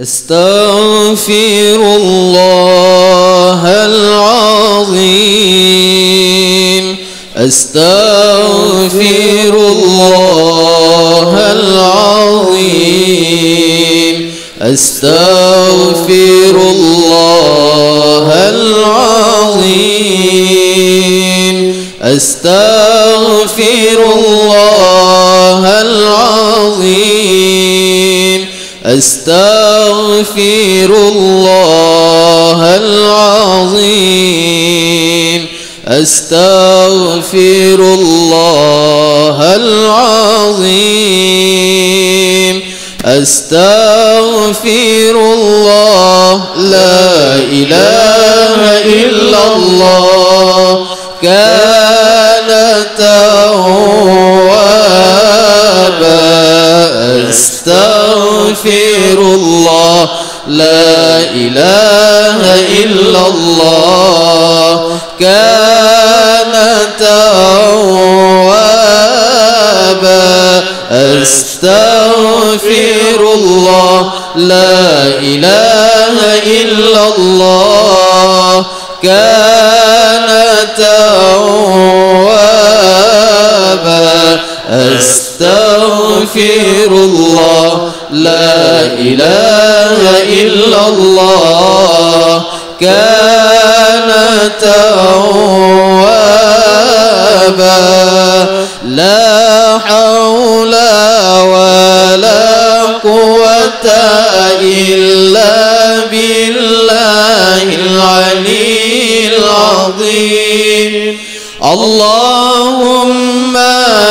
أستغفر الله العظيم أستغفر الله العظيم أستغفر الله العظيم أستغفر الله العظيم أستغفر الله العظيم أستغفر الله العظيم أستغفر الله لا إله إلا الله كان توابا أستغفر الله لا إله إلا الله كان توابا أستغفر الله لا إله إلا الله كان توابا أستغفر الله لا إله إلا الله كان توابا لا حول ولا قوة إلا بالله العلي العظيم اللهم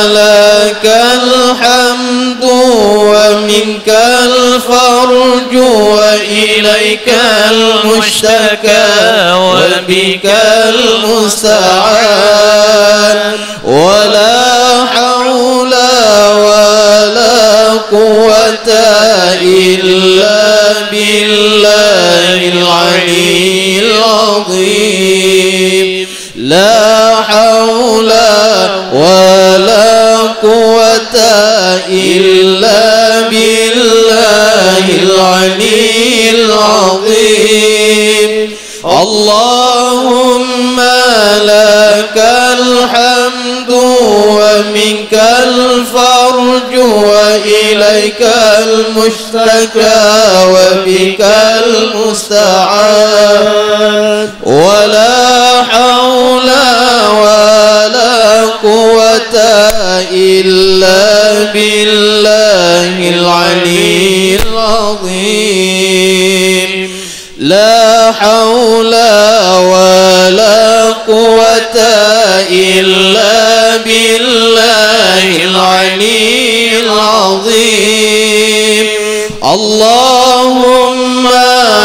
لك الحمد ومنك الفرج وإليك المشتكى وبك المستعان ولا حول ولا قوة إلا بالله العلي العظيم لا حول ولا قوة إلا بالله العلي العظيم اللهم لك الحمد ومنك الفرج وإليك المشتكى وبك المستعان ولا حول ولا قوة إلا بالله العلي العظيم لا حول ولا قوة إلا بالله العلي العظيم اللهم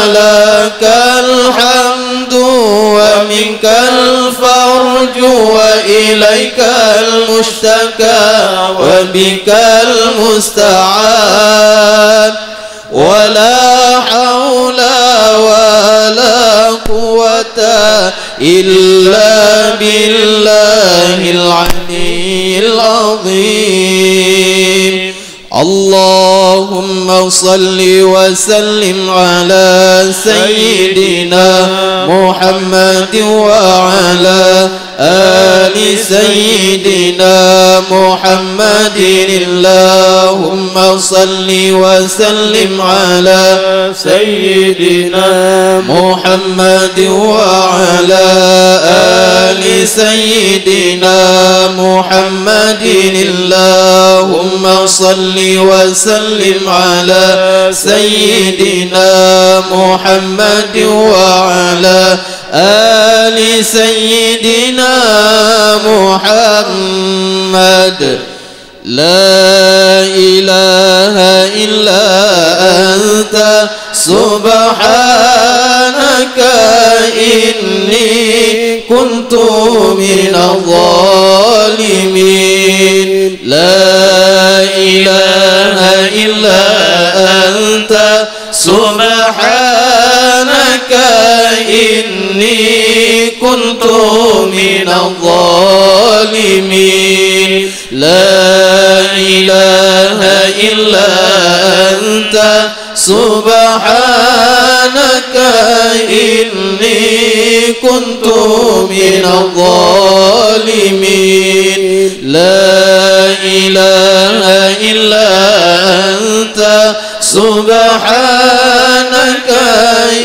لك الحمد ومنك الفرج وإليك المشتكى وبك المستعان ولا حول ولا قوة إلا بالله العلي العظيم اللهم صل وسلم على سيدنا محمد وعلى آل سيدنا محمد اللهم صل وسلم على سيدنا محمد وعلى آل سيدنا محمد اللهم صل وسلم على سيدنا محمد وعلى آل سيدنا محمد لا إله إلا أنت سبحانك إني كنت من الظالمين لا إله إلا أنت سبحانك إني كنت من الظالمين لا إله إلا أنت سبحانك إني كنت من الظالمين لا إله إلا أنت سبحانك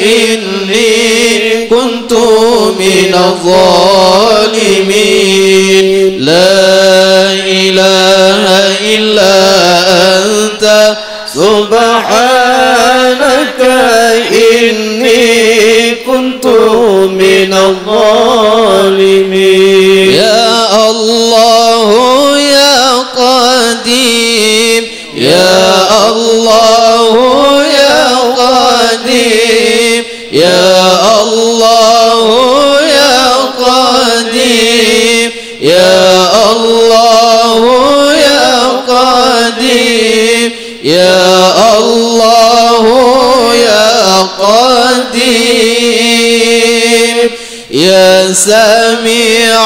إني كنت من الظالمين لا إله إلا أنت سبحانك إني كنت من الظالمين يا الله يا قديم يا الله يا قديم يا الله يا قديم يا الله يا قديم يا الله يا قديم يا سميع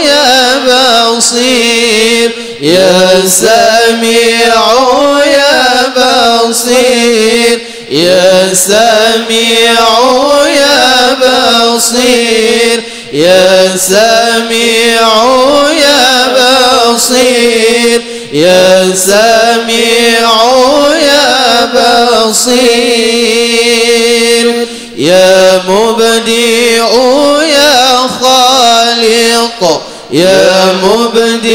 يا بصير يا سميع يا بصير يا سميع يا بصير يا سميع يا بصير يا سميع يا بصير يا مبدع يا خالق يا مبدع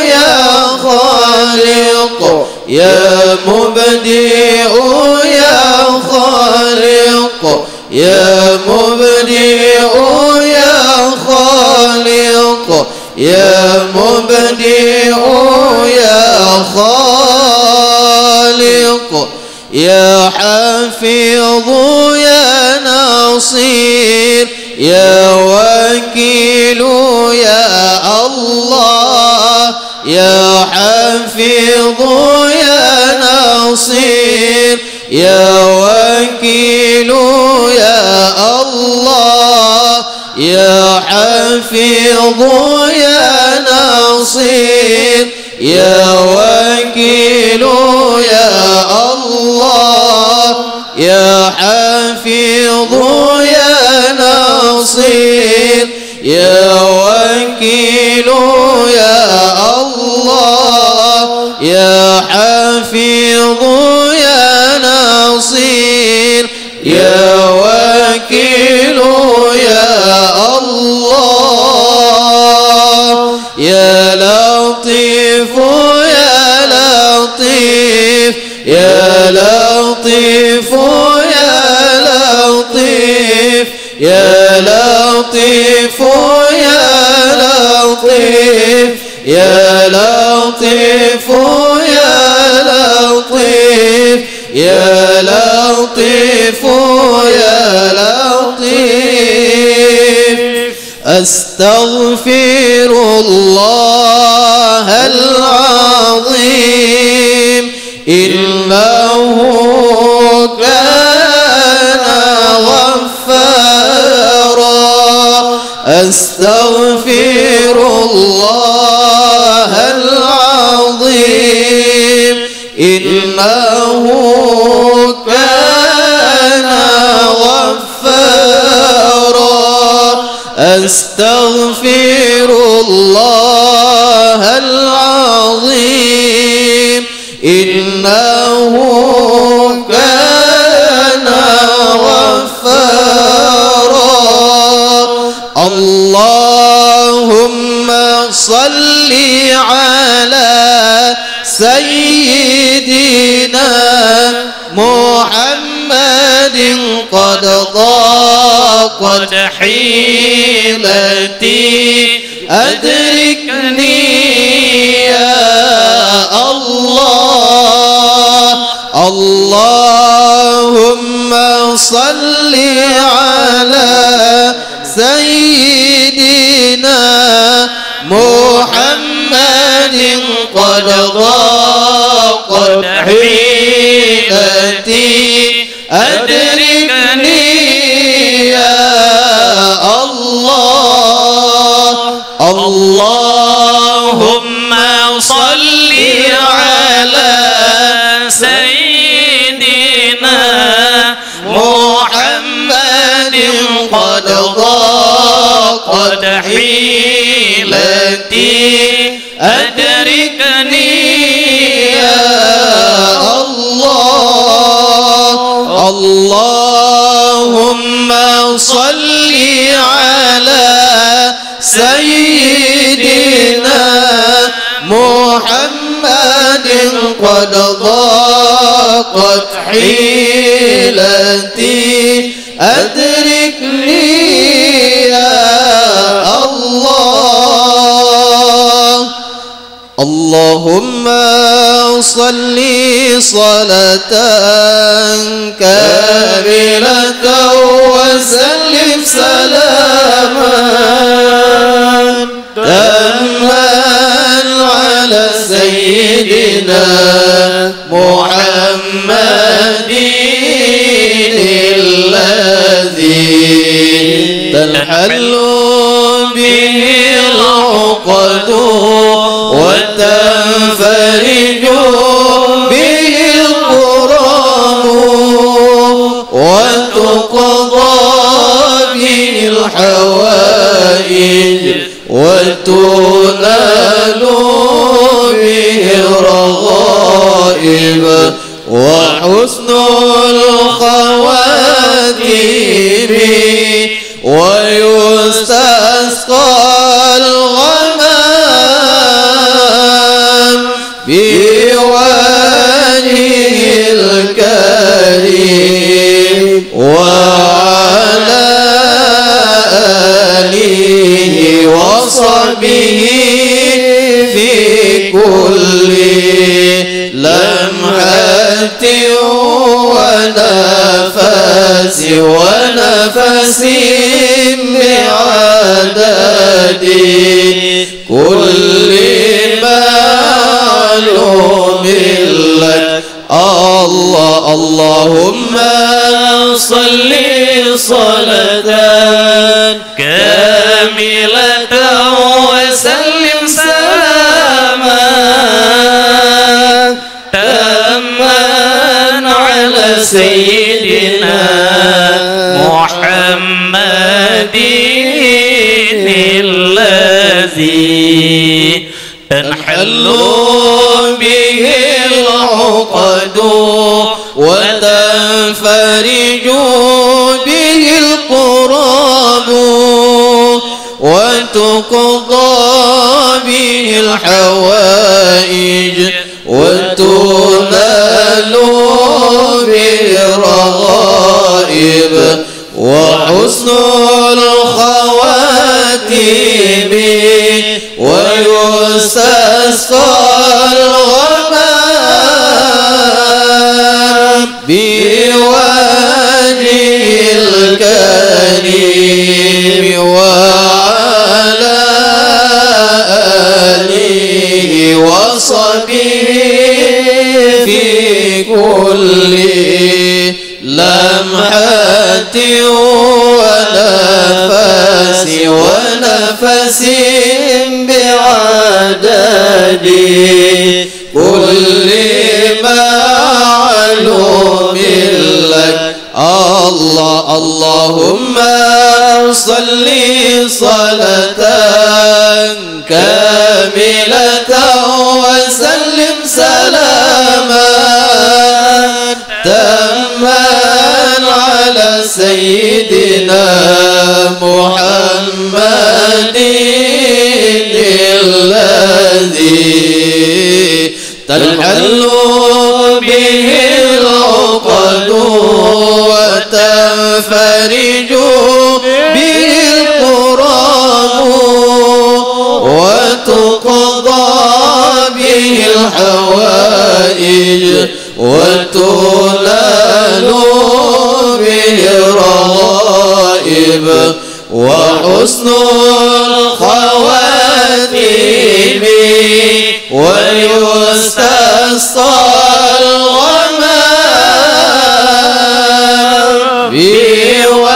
يا خالق يا مبدع يا خالق يا مبدع يا خالق يا مبدع يا خالق يا حفيظ يا نصير يا وكيل يا الله يا حفيظ يا نصير يا وكيل يا الله يا حفيظ يا نصير يا وكيل يا الله يا حفيظ يا نصير يا وكيل يا الله يا حفيظ يا نصير يا وكيل يا الله يا لطيف يا لطيف يا لطيف يا لطيف يا لطيف يا لطيف يا لطيف يا لطيف يا لطيف يا لطيف أستغفر الله العظيم إنه كان غفارا أستغفر الله العظيم إنه كان غفارا أستغفر الله العظيم إنه كان غفارا اللهم صل على سيدنا محمد قد ضاقت حيلتي أدركني يا الله اللهم صل على سيدنا محمد قد ضاقت حيلتي أدركني يا الله اللهم صل على سيدنا كاملتي أدركني يا الله. اللهم صل صلاة كاملة وسلم سلاما تاما على سيدنا محمد الذي تنحل به العقد وتنفرج به الكرام وتقضى به الحوائج وتنال به الرغائب وحسن الخواتيم ويستسقى الغمام بوجهه الكريم وعلى آله وصحبه في كل لمحة ونفس بعدد كل معلوم لك. الله اللهم صل صلاة كاملة وسلم سلاما تاما على سيدنا محمد الذي تنحل به العقد وتنفرج به الكرب وتقضى به الحوائج وتنال به الرغائب وحسن الخواتيم ويستسقى الغمام بوجهه الكريم وعلى آله وصحبه في كل لمحة ونفس بعدد كل معلوم لك. الله اللهم صل صلاة كاملة وسلم سلاما تاما على سيدنا محمد الذي تنحل به العقد وتنفرج به الكرام وتقضى به الحوائج وتنال به الرغائب وحسن الخواتيم ويستسقى الغمام بوجهه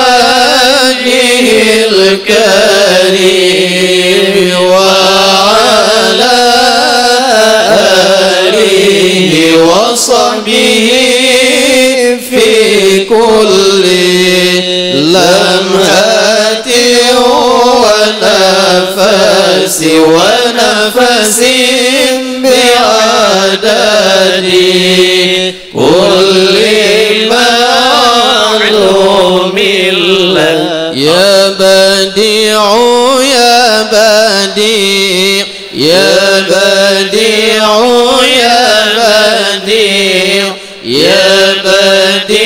الكريم وعلى آله وصحبه في كل لمحة ونفس بعدد كل معلوم لك. يا بديع يا بديع يا بديع يا بديع يا بديع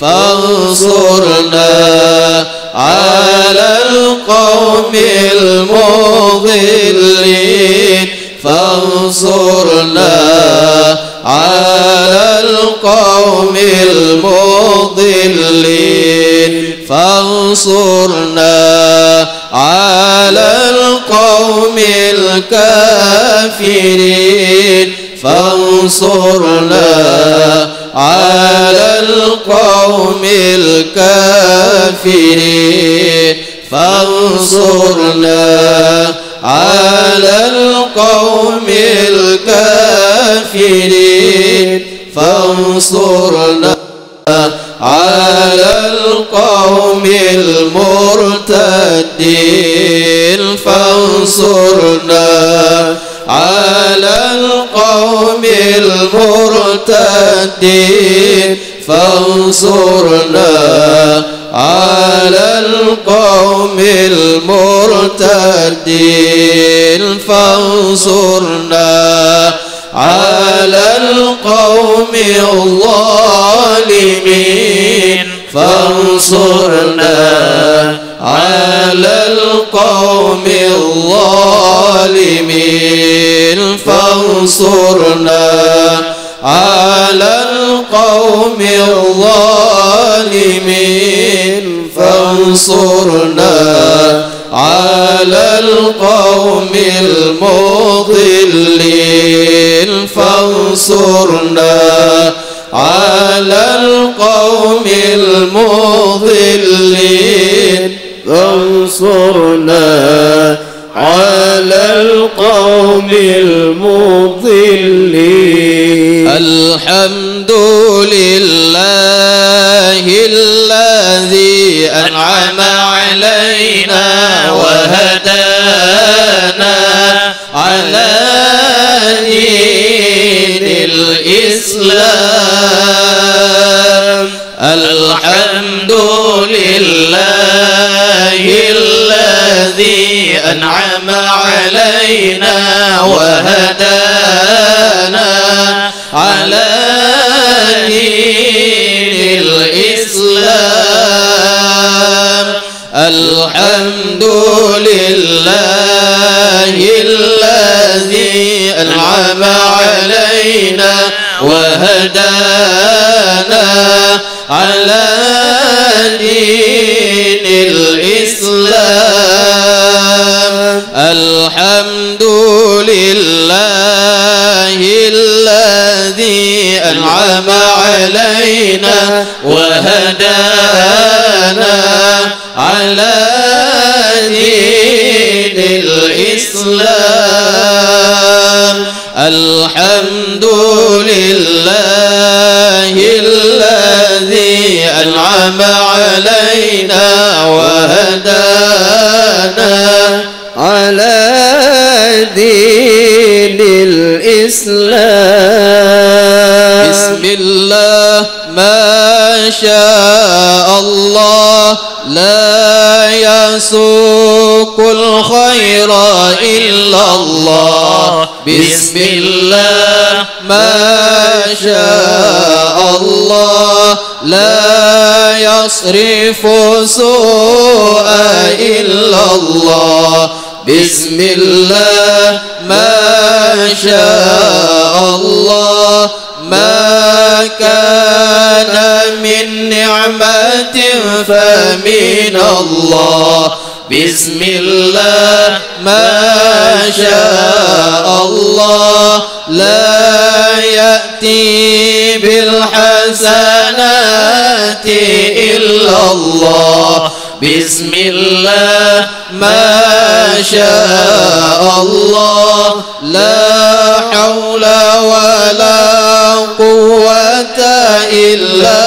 فانصرنا على القوم المضلين فانصرنا على القوم المضلين فانصرنا على القوم الكافرين فانصرنا على القوم الكافرين فانصرنا على القوم الكافرين فانصرنا على القوم المرتدين فانصرنا على القوم المرتدين فانصرنا على القوم المرتدين فانصرنا على القوم الظالمين فانصرنا على القوم الظالمين فانصرنا على القوم الظالمين فانصرنا على القوم المضلين فانصرنا على القوم المضلين فانصرنا على القوم المضلين. الحمد لله الذي أنعم علينا وهدانا على دين الإسلام. الحمد لله الذي أنعم علينا وهدانا على دين الإسلام. الحمد لله الذي أنعم علينا وهدانا على دين الإسلام. الحمد لله الذي أنعم علينا وهدانا على دين الإسلام. الحمد لله الذي أنعم علينا وهدانا على دين الإسلام. بسم الله ما شاء الله لا يسوق الخير إلا الله. بسم الله ما شاء الله لا يصرف سوء إلا الله. بسم الله ما شاء الله ما كان من نعمة فمن الله. بسم الله ما شاء الله لا يأتي بالحسنات إلا الله. بسم الله ما شاء الله لا حول ولا قوة إلا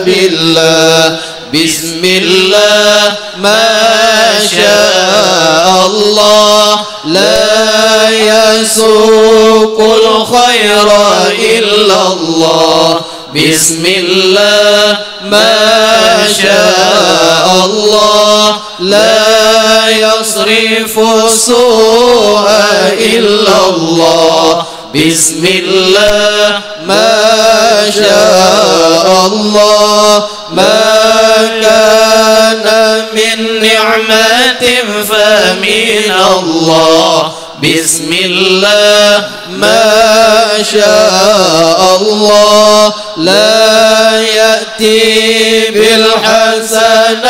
بالله. بسم الله ما شاء الله لا يسوق الخير إلا الله. بسم الله ما شاء الله لا يصرف سوء إلا الله. بسم الله ما شاء الله ما كان من نعمة فمن الله بسم الله ما شاء الله لا يأتي بالحسنات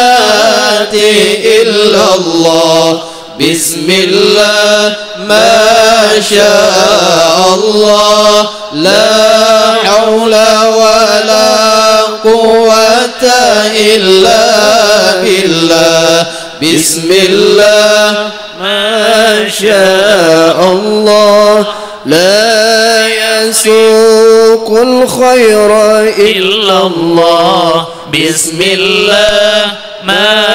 إلا الله بسم الله ما شاء الله لا حول ولا قوة إلا بالله بسم الله ما شاء الله لا يسوق الخير إلا الله بسم الله ما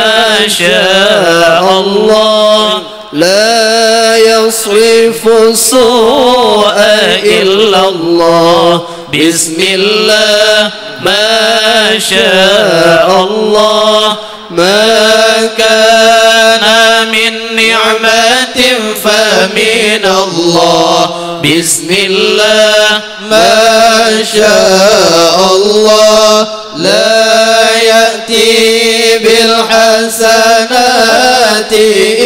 شاء الله لا يصرف السوء إلا الله بسم الله ما شاء الله ما كان من نعمة فمن الله بسم الله ما شاء الله لا يأتي بالحسنات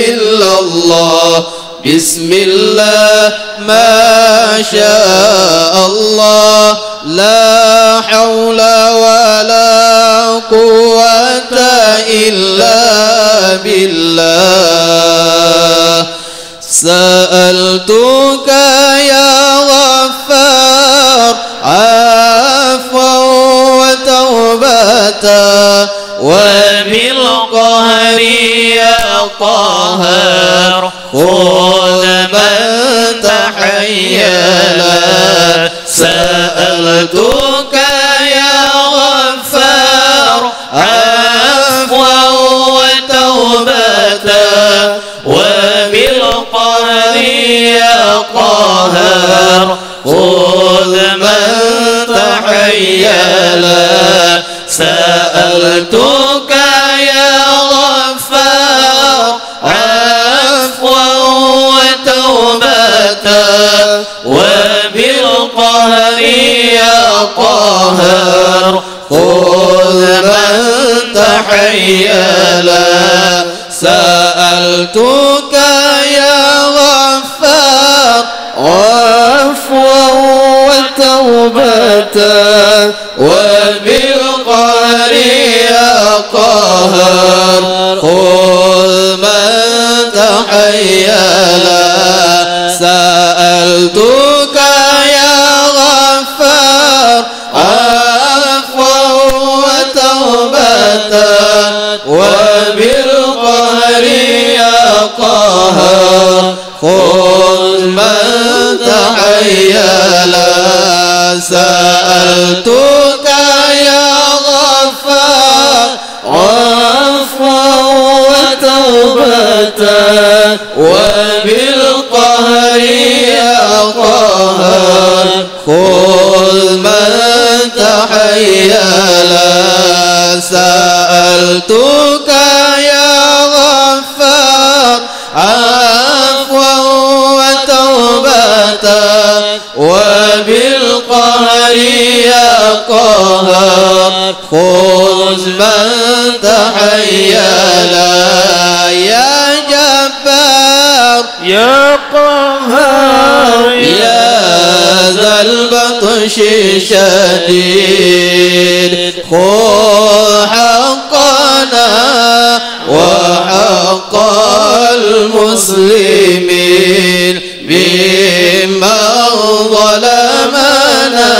إلا الله بسم الله ما شاء الله لا حول ولا قوة إلا بالله سألتك يا غفار عفوا وتوبة وبالقهر يا قهار خذ من تحيلا سألتك يا غفار عفوا وتوبة وبالقهر يا قهار خذ من تحيلا سألتك يا غفار عفوا وتوبة وبالقهر يا قهار خذ من تحيلا سألتك يا غفار عفوا وتوبة وبالقهر يا قهار خذ من تحيلا سألتك يا غفار عفوا وتوبة وبالقهر يا قهار خذ من تحيلا سألتك يا غفار عفوا وتوبة وبالقهر يا قهار خذ من تحيلا سألتك يا غفار عفوا وتوبة وبالقهر يا قهار خذ من تحيلا يا جبار يا قهار يا ذا البطش الشديد خذ حقنا وحق المسلمين بما ظلمنا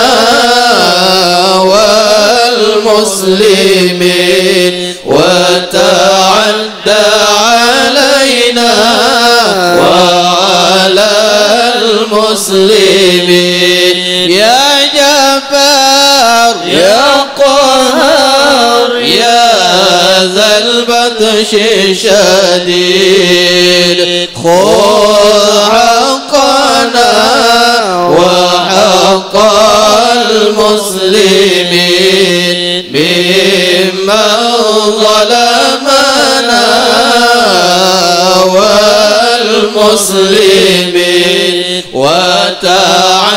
والمسلمين وتعدى علينا وعلى المسلمين يا جبار يا قهار يا ذا البطش الشديد خذ حقنا وحق المسلمين ممن ظلمنا والمسلمين وتعالى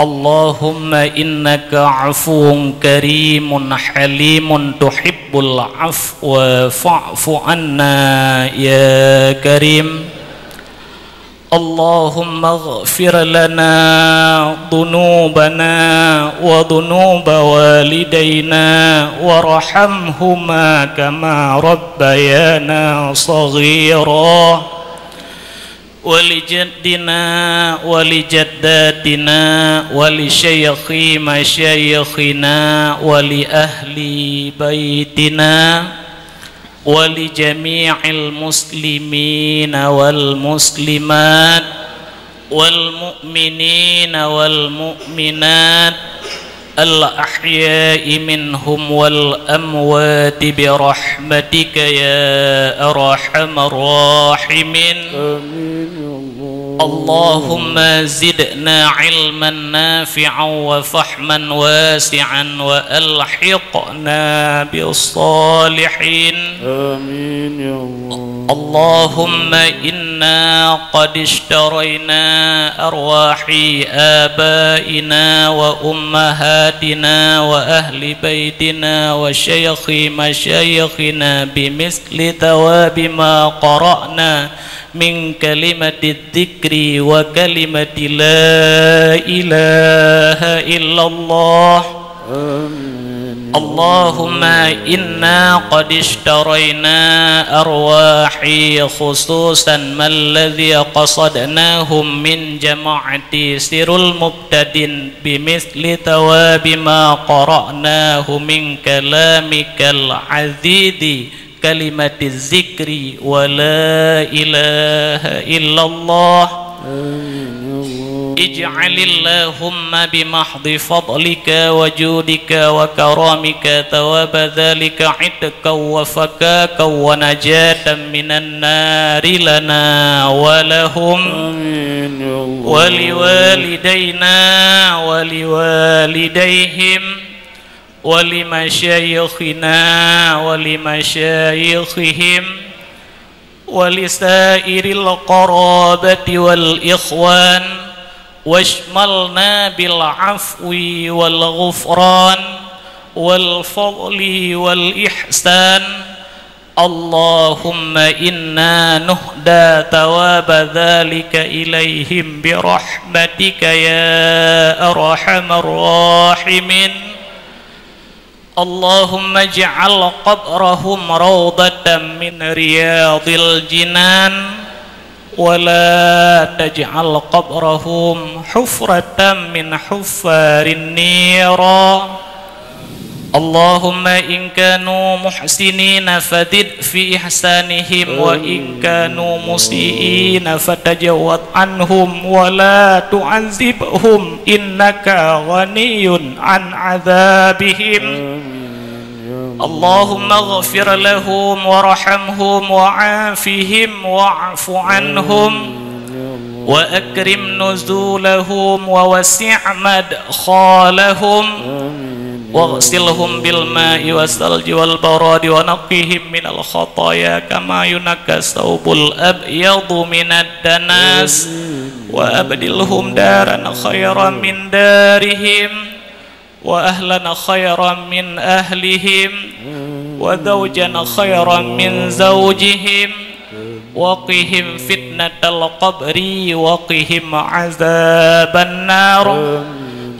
اللهم إنك عفو كريم حليم تحب العفو فاعف عنا يا كريم اللهم اغفر لنا ذنوبنا وذنوب والدينا وارحمهما كما ربيانا صغيرا ولجدنا ولجداتنا ولشيخ مشايخنا ولأهل بيتنا ولجميع المسلمين والمسلمات والمؤمنين والمؤمنات الأحياء منهم والأموات برحمتك يا أرحم الراحمين اللهم زدنا علما نافعا وفحما واسعا وألحقنا بالصالحين آمين يا الله. اللهم إنا قد اشترينا أرواح آبائنا وأمهاتنا وأهل بيتنا وشيخ مشايخنا بمثل ثواب ما قرأنا من كلمة الذكر وكلمة لا إله إلا الله. اللهم إنا قد اشترينا أرواحي خصوصا ما الذي قصدناهم من جماعة سر المبتدٍ بمثل ثواب ما قرأناه من كلامك العزيز كلمة الذكر ولا إله إلا الله. اجعل اللهم بمحض فضلك وجودك وكرامك ثواب ذلك عتقا وفكاكا ونجاة من النار لنا ولهم ولوالدينا ولوالديهم ولمشايخنا ولمشايخهم ولسائر القرابة والإخوان واشملنا بالعفو والغفران والفضل والإحسان. اللهم إنا نهدى ثواب ذلك إليهم برحمتك يا أرحم الراحمين. اللهم اجعل قبرهم روضة من رياض الجنان ولا تجعل قبرهم حفرة من حفار النيران. اللهم إن كانوا محسنين فزد في إحسانهم وإن كانوا مسيئين فتجاوز عنهم ولا تعذبهم إنك غني عن عذابهم. اللهم اغفر لهم وارحمهم وعافهم واعف عنهم وأكرم نزولهم ووسع مدخالهم واغسلهم بالماء والثلج والبراد ونقهم من الخطايا كما ينقى الثوب الأبيض من الدنس وأبدلهم دارا خيرا من دارهم وأهلا خيرا من أهلهم وزوجا خيرا من زوجهم وقهم فتنة القبر وقهم عذاب النار.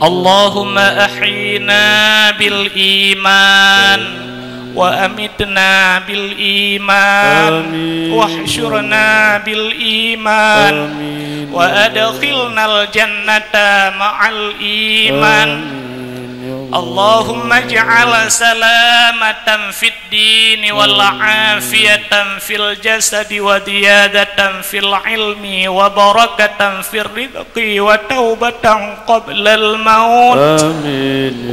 اللهم أحينا بالإيمان وأمتنا بالإيمان واحشرنا بالإيمان وأدخلنا الجنة مع الإيمان. اللهم اجعل سلامة في الدين والعافية في الجسد وزيادة في العلم وبركة في الرزق وتوبة قبل الموت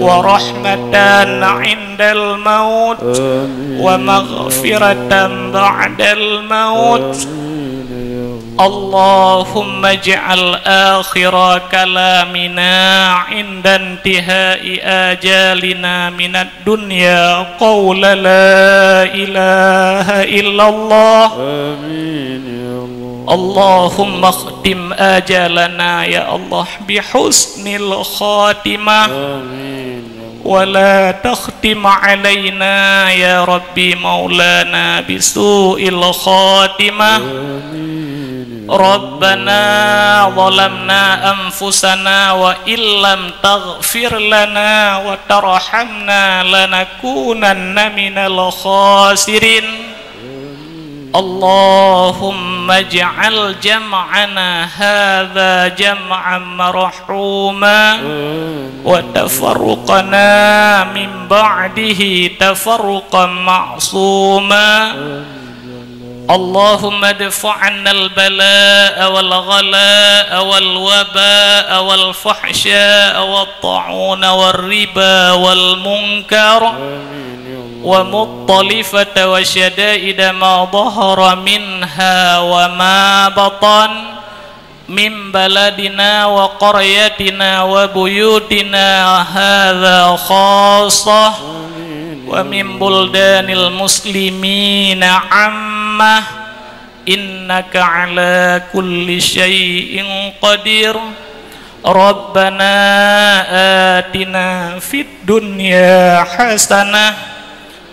ورحمة عند الموت ومغفرة بعد الموت. اللهم اجعل آخر كلامنا عند انتهاء آجالنا من الدنيا قول لا إله إلا الله. آمين يا الله. اللهم اختم آجالنا يا الله بحسن الخاتمة ولا تختم علينا يا ربي مولانا بسوء الخاتمة. ربنا ظلمنا أنفسنا وإن لم تغفر لنا وترحمنا لنكونن من الخاسرين. اللهم اجعل جمعنا هذا جمعا مرحوما وتفرقنا من بعده تفرقا معصوما. اللهم ادفع عنا البلاء والغلاء والوباء والفحشاء والطاعون والربا والمنكر ومطلفة وشدائد ما ظهر منها وما بطن من بلدنا وقريتنا وبيوتنا هذا خاصة ومن بلدان المسلمين عامة، إنك على كل شيء قدير. ربنا آتنا في الدنيا حسنة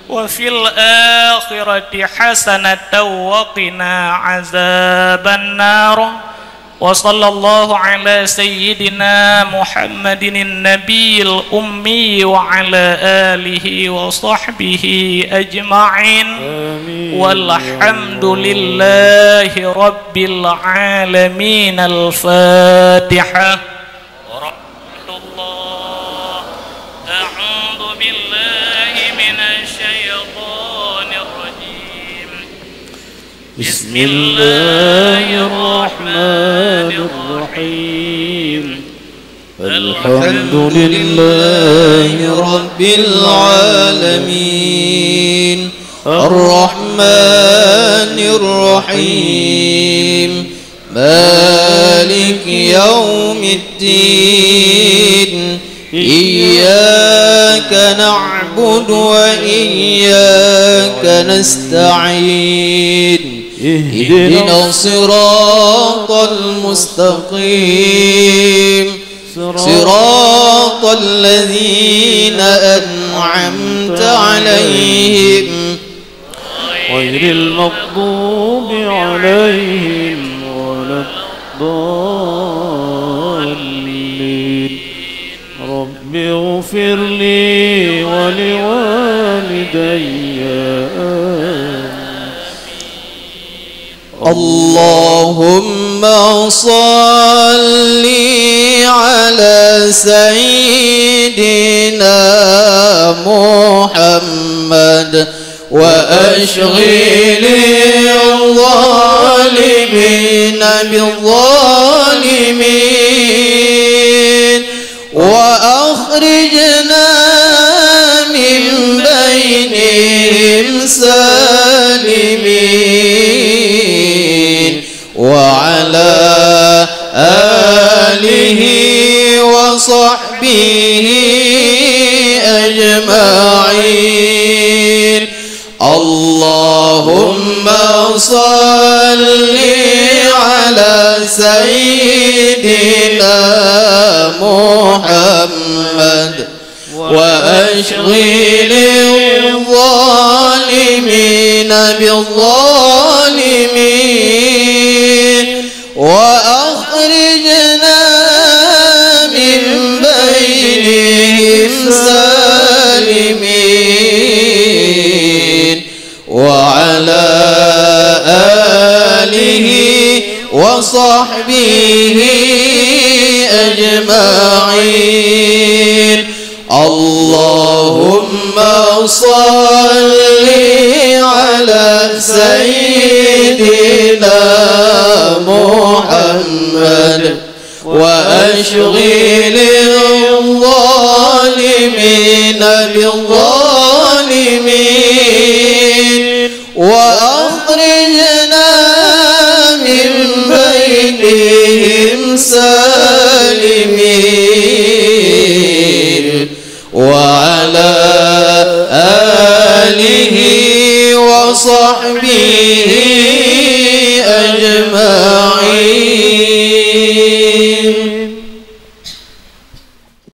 وفي الآخرة حسنة وقنا عذاب النار. وصلى الله على سيدنا محمد النبي الأمي وعلى آله وصحبه أجمعين. والحمد لله رب العالمين. الفاتحة. ورحمة الله. أعوذ بالله من الشيطان الرجيم. بسم الله الرحمن الرحيم. الحمد لله رب العالمين الرحمن الرحيم مالك يوم الدين إياك نعبد وإياك نستعين اهدنا الصراط المستقيم صراط الذين أنعمت عليهم غير المغضوب عليهم ولا الضالين. رب اغفر لي ولوالدي اللهم صل على سيدنا محمد وأشغل الظالمين بالظالمين وأخرجنا من بينهم سالمين وعلى آله وصحبه أجمعين. اللهم صل على سيدنا محمد وأشغل الظالمين بالظالمين وأخرجنا من بينهم سالمين وعلى آله وصحبه أجمعين. اللهم صل على سيدنا محمد وأشغل الظالمين بالظالمين وأخرجنا من بينهم سالمين وعلى آله وصحبه